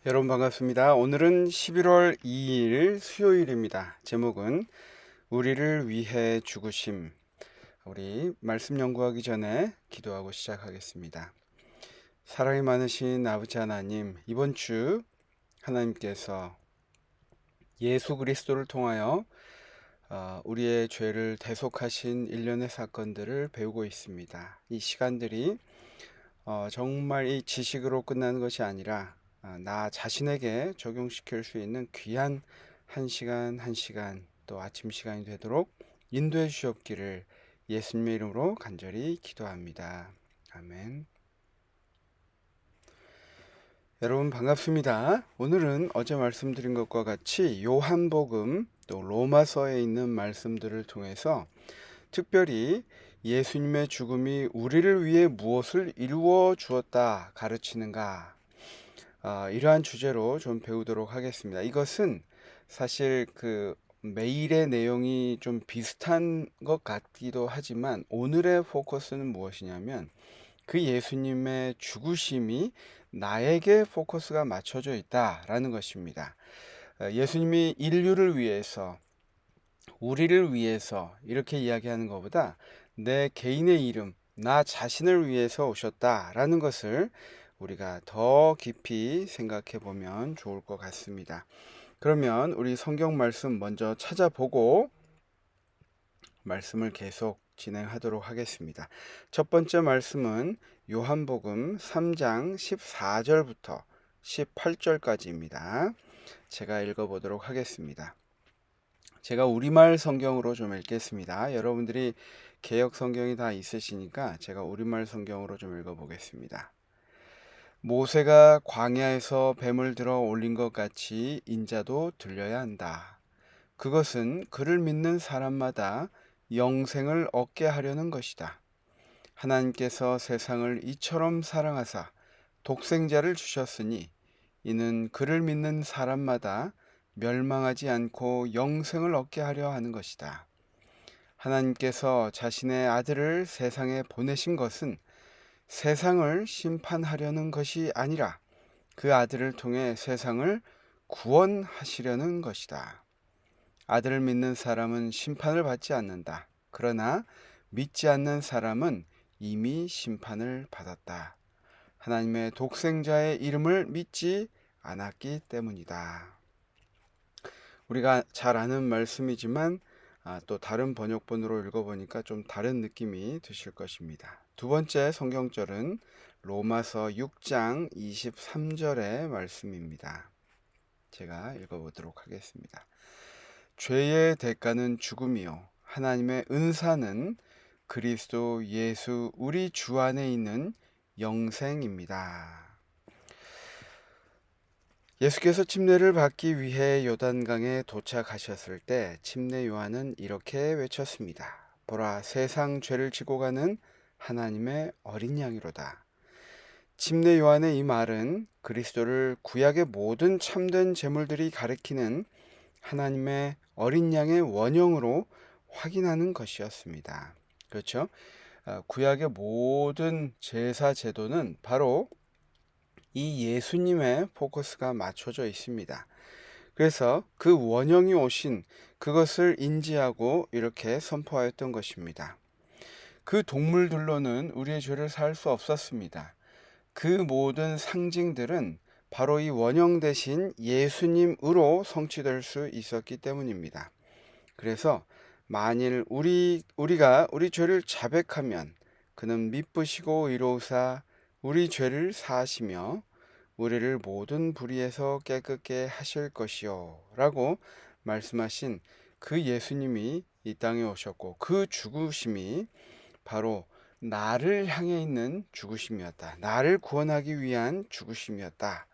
여러분 반갑습니다. 오늘은 11월 2일 수요일입니다. 제목은 우리를 위해 죽으심. 우리 말씀 연구하기 전에 기도하고 시작하겠습니다. 사랑이 많으신 아버지 하나님, 이번 주 하나님께서 예수 그리스도를 통하여 우리의 죄를 대속하신 일련의 사건들을 배우고 있습니다. 이 시간들이 정말 이 지식으로 끝나는 것이 아니라 나 자신에게 적용시킬 수 있는 귀한 한 시간 한 시간 또 아침 시간이 되도록 인도해 주셨기를 예수님의 이름으로 간절히 기도합니다. 아멘. 여러분 반갑습니다. 오늘은 어제 말씀드린 것과 같이 요한복음 또 로마서에 있는 말씀들을 통해서 특별히 예수님의 죽음이 우리를 위해 무엇을 이루어 주었다 가르치는가, 이러한 주제로 좀 배우도록 하겠습니다. 이것은 사실 그 매일의 내용이 좀 비슷한 것 같기도 하지만 오늘의 포커스는 무엇이냐면 그 예수님의 죽으심이 나에게 포커스가 맞춰져 있다라는 것입니다. 예수님이 인류를 위해서 우리를 위해서 이렇게 이야기하는 것보다 내 개인의 이름, 나 자신을 위해서 오셨다라는 것을 우리가 더 깊이 생각해 보면 좋을 것 같습니다. 그러면 우리 성경 말씀 먼저 찾아보고 말씀을 계속 진행하도록 하겠습니다. 첫 번째 말씀은 요한복음 3장 14절부터 18절까지입니다. 제가 읽어보도록 하겠습니다. 제가 우리말 성경으로 좀 읽겠습니다. 여러분들이 개역 성경이 다 있으시니까 제가 우리말 성경으로 좀 읽어보겠습니다. 모세가 광야에서 뱀을 들어 올린 것 같이 인자도 들려야 한다. 그것은 그를 믿는 사람마다 영생을 얻게 하려는 것이다. 하나님께서 세상을 이처럼 사랑하사 독생자를 주셨으니 이는 그를 믿는 사람마다 멸망하지 않고 영생을 얻게 하려 하는 것이다. 하나님께서 자신의 아들을 세상에 보내신 것은 세상을 심판하려는 것이 아니라 그 아들을 통해 세상을 구원하시려는 것이다. 아들을 믿는 사람은 심판을 받지 않는다. 그러나 믿지 않는 사람은 이미 심판을 받았다. 하나님의 독생자의 이름을 믿지 않았기 때문이다. 우리가 잘 아는 말씀이지만 또 다른 번역본으로 읽어보니까 좀 다른 느낌이 드실 것입니다. 두 번째 성경절은 로마서 6장 23절의 말씀입니다. 제가 읽어보도록 하겠습니다. 죄의 대가는 죽음이요 하나님의 은사는 그리스도 예수 우리 주 안에 있는 영생입니다. 예수께서 침례를 받기 위해 요단강에 도착하셨을 때 침례 요한은 이렇게 외쳤습니다. 보라, 세상 죄를 지고 가는 하나님의 어린 양이로다. 침례 요한의 이 말은 그리스도를 구약의 모든 참된 제물들이 가리키는 하나님의 어린 양의 원형으로 확인하는 것이었습니다. 그렇죠? 구약의 모든 제사 제도는 바로 이 예수님의 포커스가 맞춰져 있습니다. 그래서 그 원형이 오신 그것을 인지하고 이렇게 선포하였던 것입니다. 그 동물들로는 우리의 죄를 살 수 없었습니다. 그 모든 상징들은 바로 이 원형 대신 예수님으로 성취될 수 있었기 때문입니다. 그래서 만일 우리가 우리 죄를 자백하면 그는 미쁘시고 의로우사 우리 죄를 사하시며 우리를 모든 불의에서 깨끗게 하실 것이요 라고 말씀하신 그 예수님이 이 땅에 오셨고 그 죽으심이 바로 나를 향해 있는 죽으심이었다. 나를 구원하기 위한 죽으심이었다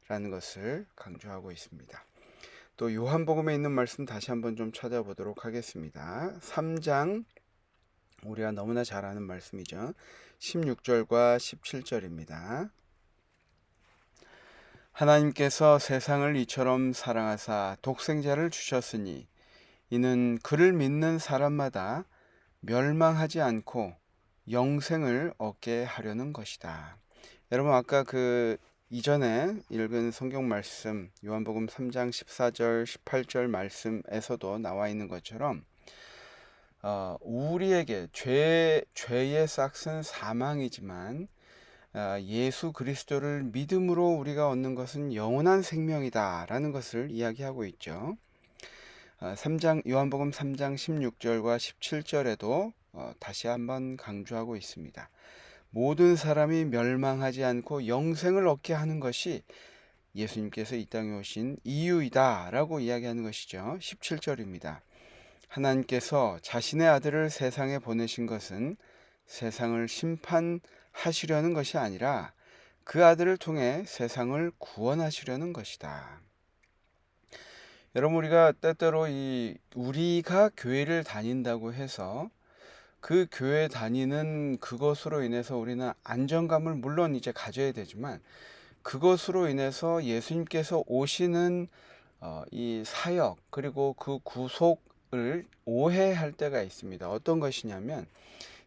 라는 것을 강조하고 있습니다. 또 요한복음에 있는 말씀 다시 한번 좀 찾아보도록 하겠습니다. 3장, 우리가 너무나 잘 아는 말씀이죠. 16절과 17절입니다. 하나님께서 세상을 이처럼 사랑하사 독생자를 주셨으니 이는 그를 믿는 사람마다 멸망하지 않고 영생을 얻게 하려는 것이다. 여러분, 아까 그 이전에 읽은 성경 말씀 요한복음 3장 14절 18절 말씀에서도 나와 있는 것처럼 우리에게 죄의 싹은 사망이지만 예수 그리스도를 믿음으로 우리가 얻는 것은 영원한 생명이다 라는 것을 이야기하고 있죠. 요한복음 3장 16절과 17절에도 다시 한번 강조하고 있습니다. 모든 사람이 멸망하지 않고 영생을 얻게 하는 것이 예수님께서 이 땅에 오신 이유이다 라고 이야기하는 것이죠. 17절입니다. 하나님께서 자신의 아들을 세상에 보내신 것은 세상을 심판하시려는 것이 아니라 그 아들을 통해 세상을 구원하시려는 것이다. 여러분, 우리가 때때로 우리가 교회를 다닌다고 해서 그 교회 다니는 그것으로 인해서 우리는 안정감을 물론 이제 가져야 되지만 그것으로 인해서 예수님께서 오시는 이 사역 그리고 그 구속을 오해할 때가 있습니다. 어떤 것이냐면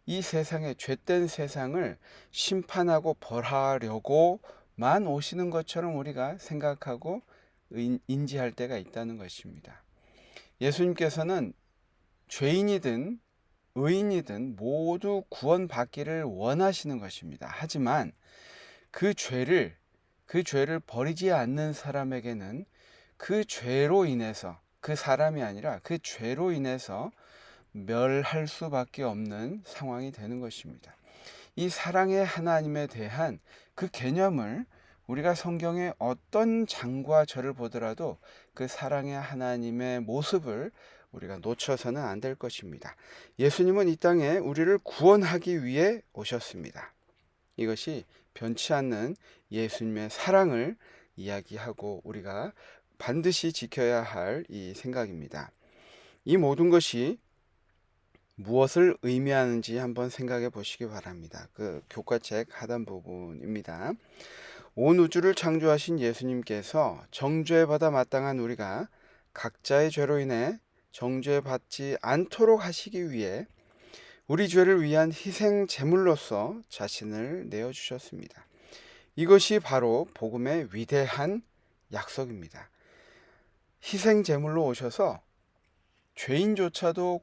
이 세상의 죄된 세상을 심판하고 벌하려고만 오시는 것처럼 우리가 생각하고 인지할 때가 있다는 것입니다. 예수님께서는 죄인이든 의인이든 모두 구원받기를 원하시는 것입니다. 하지만 그 죄를 버리지 않는 사람에게는 그 죄로 인해서, 그 사람이 아니라 그 죄로 인해서 멸할 수밖에 없는 상황이 되는 것입니다. 이 사랑의 하나님에 대한 그 개념을 우리가 성경의 어떤 장과 절을 보더라도 그 사랑의 하나님의 모습을 우리가 놓쳐서는 안 될 것입니다. 예수님은 이 땅에 우리를 구원하기 위해 오셨습니다. 이것이 변치 않는 예수님의 사랑을 이야기하고 우리가 반드시 지켜야 할 이 생각입니다. 이 모든 것이 무엇을 의미하는지 한번 생각해 보시기 바랍니다. 그 교과책 하단 부분입니다. 온 우주를 창조하신 예수님께서 정죄받아 마땅한 우리가 각자의 죄로 인해 정죄받지 않도록 하시기 위해 우리 죄를 위한 희생 제물로서 자신을 내어주셨습니다. 이것이 바로 복음의 위대한 약속입니다. 희생 제물로 오셔서 죄인조차도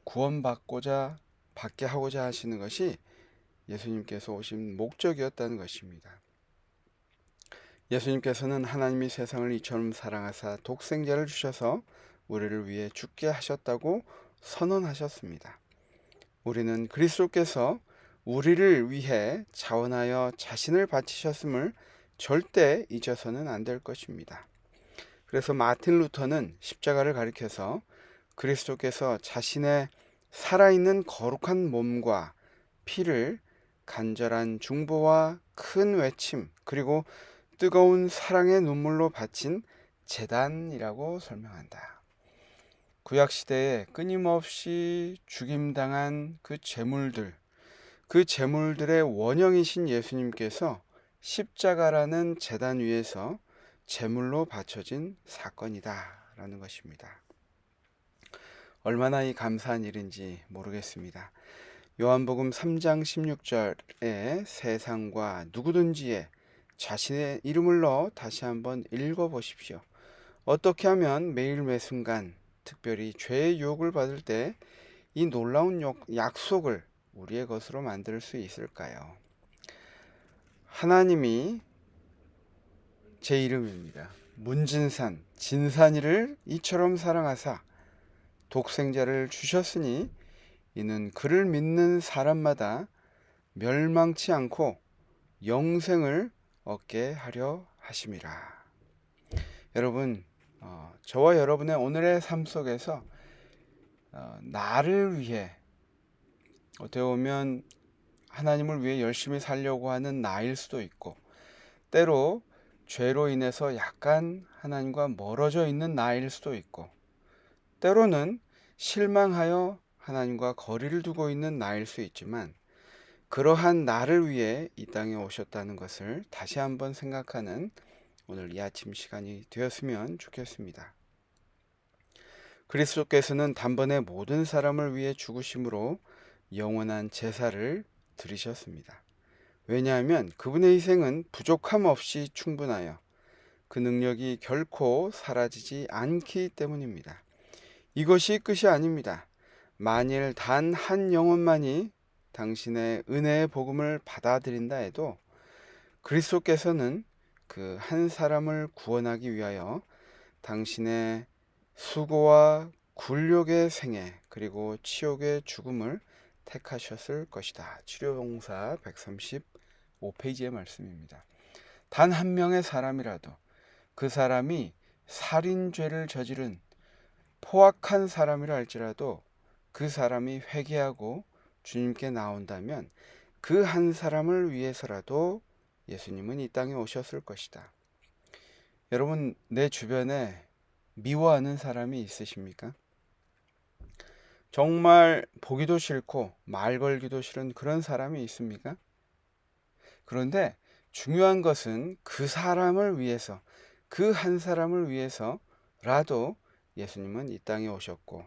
받게 하고자 하시는 것이 예수님께서 오신 목적이었다는 것입니다. 예수님께서는 하나님이 세상을 이처럼 사랑하사 독생자를 주셔서 우리를 위해 죽게 하셨다고 선언하셨습니다. 우리는 그리스도께서 우리를 위해 자원하여 자신을 바치셨음을 절대 잊어서는 안 될 것입니다. 그래서 마틴 루터는 십자가를 가리켜서 그리스도께서 자신의 살아있는 거룩한 몸과 피를 간절한 중보와 큰 외침 그리고 뜨거운 사랑의 눈물로 바친 제단이라고 설명한다. 구약시대에 끊임없이 죽임당한 그 제물들의 원형이신 예수님께서 십자가라는 제단 위에서 제물로 바쳐진 사건이다 라는 것입니다. 얼마나 이 감사한 일인지 모르겠습니다. 요한복음 3장 16절에 세상과 누구든지에 자신의 이름을 넣어 다시 한번 읽어보십시오. 어떻게 하면 매일 매순간 특별히 죄의 유혹을 받을 때 이 놀라운 약속을 우리의 것으로 만들 수 있을까요? 하나님이 제 이름입니다. 문진산, 진산이를 이처럼 사랑하사 독생자를 주셨으니 이는 그를 믿는 사람마다 멸망치 않고 영생을 얻게 하려 하심이라. 여러분, 저와 여러분의 오늘의 삶 속에서 나를 위해 어떻게 보면 하나님을 위해 열심히 살려고 하는 나일 수도 있고 때로 죄로 인해서 약간 하나님과 멀어져 있는 나일 수도 있고 때로는 실망하여 하나님과 거리를 두고 있는 나일 수 있지만 그러한 나를 위해 이 땅에 오셨다는 것을 다시 한번 생각하는 오늘 이 아침 시간이 되었으면 좋겠습니다. 그리스도께서는 단번에 모든 사람을 위해 죽으심으로 영원한 제사를 드리셨습니다. 왜냐하면 그분의 희생은 부족함 없이 충분하여 그 능력이 결코 사라지지 않기 때문입니다. 이것이 끝이 아닙니다. 만일 단 한 영혼만이 당신의 은혜의 복음을 받아들인다 해도 그리스도께서는 그 한 사람을 구원하기 위하여 당신의 수고와 굴욕의 생애 그리고 치욕의 죽음을 택하셨을 것이다. 치료봉사 135페이지의 말씀입니다. 단 한 명의 사람이라도 그 사람이 살인죄를 저지른 포악한 사람이라 할지라도 그 사람이 회개하고 주님께 나온다면 그 한 사람을 위해서라도 예수님은 이 땅에 오셨을 것이다. 여러분, 내 주변에 미워하는 사람이 있으십니까? 정말 보기도 싫고 말 걸기도 싫은 그런 사람이 있습니까? 그런데 중요한 것은 그 사람을 위해서, 그 한 사람을 위해서라도 예수님은 이 땅에 오셨고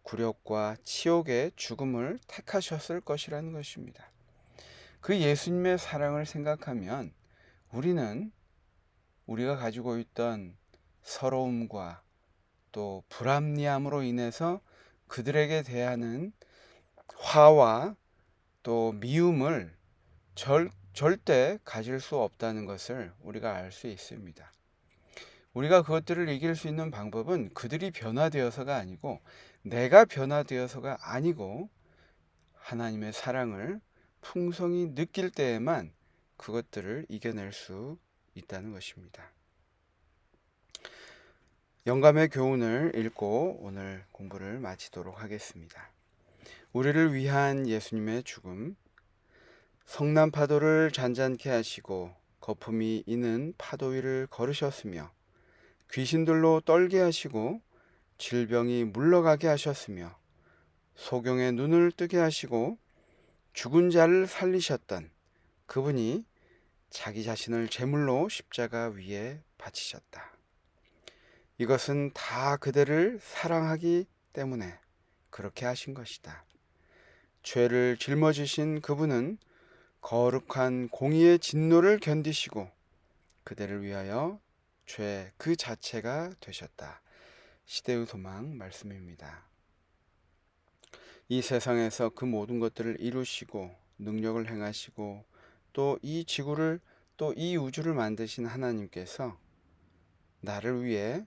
굴욕과 치욕의 죽음을 택하셨을 것이라는 것입니다. 그 예수님의 사랑을 생각하면 우리는 우리가 가지고 있던 서러움과 또 불합리함으로 인해서 그들에게 대하는 화와 또 미움을 절대 가질 수 없다는 것을 우리가 알 수 있습니다. 우리가 그것들을 이길 수 있는 방법은 그들이 변화되어서가 아니고 내가 변화되어서가 아니고 하나님의 사랑을 풍성히 느낄 때에만 그것들을 이겨낼 수 있다는 것입니다. 영감의 교훈을 읽고 오늘 공부를 마치도록 하겠습니다. 우리를 위한 예수님의 죽음, 성난 파도를 잔잔케 하시고 거품이 이는 파도 위를 걸으셨으며 귀신들로 떨게 하시고 질병이 물러가게 하셨으며 소경의 눈을 뜨게 하시고 죽은 자를 살리셨던 그분이 자기 자신을 제물로 십자가 위에 바치셨다. 이것은 다 그대를 사랑하기 때문에 그렇게 하신 것이다. 죄를 짊어지신 그분은 거룩한 공의의 진노를 견디시고 그대를 위하여 죄 그 자체가 되셨다. 시대의 소망 말씀입니다. 이 세상에서 그 모든 것들을 이루시고 능력을 행하시고 또 이 지구를 또 이 우주를 만드신 하나님께서 나를 위해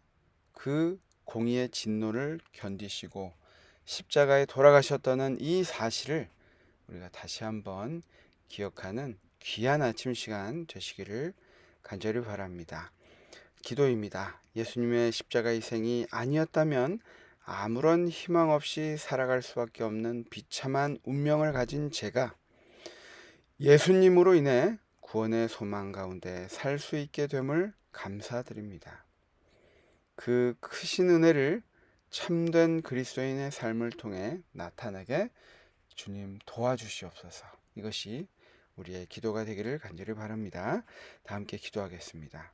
그 공의의 진노를 견디시고 십자가에 돌아가셨다는 이 사실을 우리가 다시 한번 기억하는 귀한 아침 시간 되시기를 간절히 바랍니다. 기도입니다. 예수님의 십자가 희생이 아니었다면 아무런 희망 없이 살아갈 수밖에 없는 비참한 운명을 가진 제가 예수님으로 인해 구원의 소망 가운데 살 수 있게 됨을 감사드립니다. 그 크신 은혜를 참된 그리스도인의 삶을 통해 나타나게 주님 도와주시옵소서. 이것이 우리의 기도가 되기를 간절히 바랍니다. 다 함께 기도하겠습니다.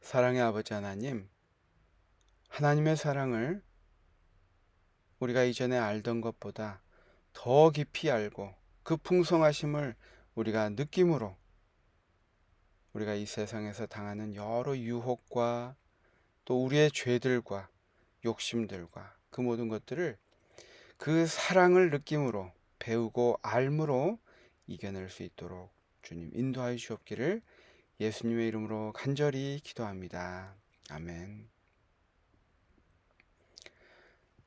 사랑의 아버지 하나님, 하나님의 사랑을 우리가 이전에 알던 것보다 더 깊이 알고 그 풍성하심을 우리가 느낌으로 우리가 이 세상에서 당하는 여러 유혹과 또 우리의 죄들과 욕심들과 그 모든 것들을 그 사랑을 느낌으로 배우고 알므로 이겨낼 수 있도록 주님 인도하여 주옵기를 예수님의 이름으로 간절히 기도합니다. 아멘.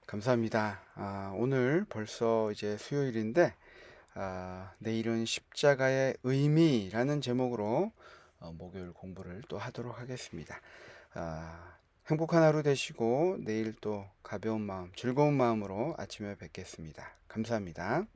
감사합니다. 오늘 벌써 이제 수요일인데 내일은 십자가의 의미라는 제목으로 목요일 공부를 또 하도록 하겠습니다. 행복한 하루 되시고 내일 또 가벼운 마음, 즐거운 마음으로 아침에 뵙겠습니다. 감사합니다.